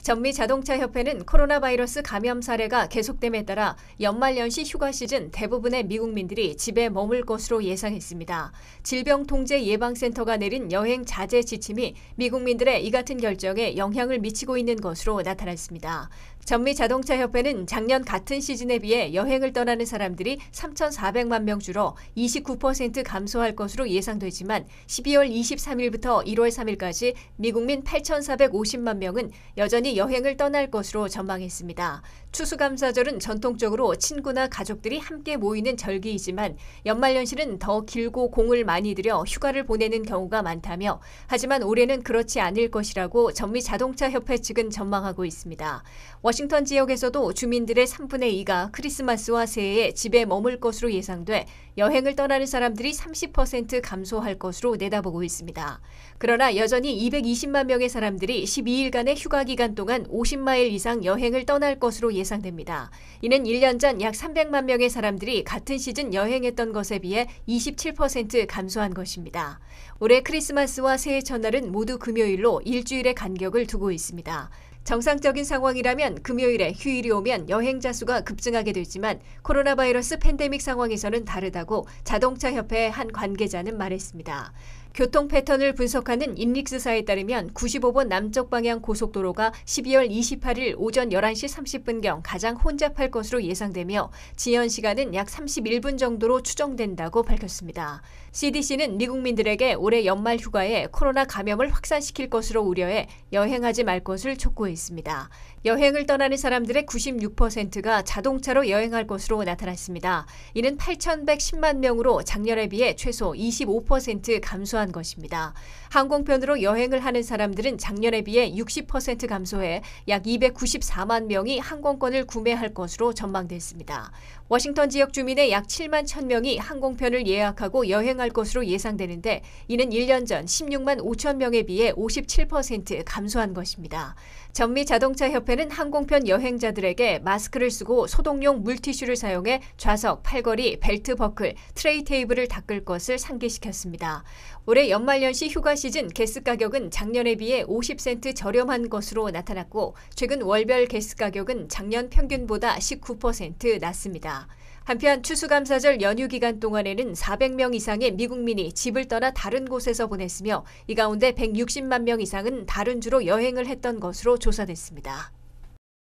전미자동차협회는 코로나 바이러스 감염 사례가 계속됨에 따라 연말연시 휴가 시즌 대부분의 미국민들이 집에 머물 것으로 예상했습니다. 질병통제예방센터가 내린 여행 자제 지침이 미국민들의 이 같은 결정에 영향을 미치고 있는 것으로 나타났습니다. 전미자동차협회는 작년 같은 시즌에 비해 여행을 떠나는 사람들이 3,400만 명 줄어 29% 감소할 것으로 예상되지만 12월 23일부터 1월 3일까지 미국민 8,450만 명은 여전히 여행을 떠날 것으로 전망했습니다. 추수감사절은 전통적으로 친구나 가족들이 함께 모이는 절기이지만 연말연시는 더 길고 공을 많이 들여 휴가를 보내는 경우가 많다며 하지만 올해는 그렇지 않을 것이라고 전미자동차협회 측은 전망하고 있습니다. 워싱턴 지역에서도 주민들의 3분의 2가 크리스마스와 새해에 집에 머물 것으로 예상돼 여행을 떠나는 사람들이 30% 감소할 것으로 내다보고 있습니다. 그러나 여전히 220만 명의 사람들이 12일간의 휴가 기간 동안 50마일 이상 여행을 떠날 것으로 예상됩니다. 이는 1년 전 약 300만 명의 사람들이 같은 시즌 여행했던 것에 비해 27% 감소한 것입니다. 올해 크리스마스와 새해 첫날은 모두 금요일로 일주일의 간격을 두고 있습니다. 정상적인 상황이라면 금요일에 휴일이 오면 여행자 수가 급증하게 되지만 코로나 바이러스 팬데믹 상황에서는 다르다고 자동차협회의 한 관계자는 말했습니다. 교통 패턴을 분석하는 인릭스사에 따르면 95번 남쪽 방향 고속도로가 12월 28일 오전 11시 30분경 가장 혼잡할 것으로 예상되며 지연 시간은 약 31분 정도로 추정된다고 밝혔습니다. CDC는 미국민들에게 올해 연말 휴가에 코로나 감염을 확산시킬 것으로 우려해 여행하지 말 것을 촉구했습니다. 여행을 떠나는 사람들의 96%가 자동차로 여행할 것으로 나타났습니다. 이는 8,110만 명으로 작년에 비해 최소 25% 감소한 것입니다. 항공편으로 여행을 하는 사람들은 작년에 비해 60% 감소해 약 294만 명이 항공권을 구매할 것으로 전망됐습니다. 워싱턴 지역 주민의 약 7만 1,000명이 항공편을 예약하고 여행할 것으로 예상되는데 이는 1년 전 16만 5천 명에 비해 57% 감소한 것입니다. 전미자동차협회는 항공편 여행자들에게 마스크를 쓰고 소독용 물티슈를 사용해 좌석, 팔걸이, 벨트 버클, 트레이 테이블을 닦을 것을 상기시켰습니다. 올해 연말연시 휴가 시즌 가스 가격은 작년에 비해 50센트 저렴한 것으로 나타났고 최근 월별 가스 가격은 작년 평균보다 19% 낮습니다. 한편 추수감사절 연휴 기간 동안에는 400명 이상의 미국민이 집을 떠나 다른 곳에서 보냈으며 이 가운데 160만 명 이상은 다른 주로 여행을 했던 것으로 조사됐습니다.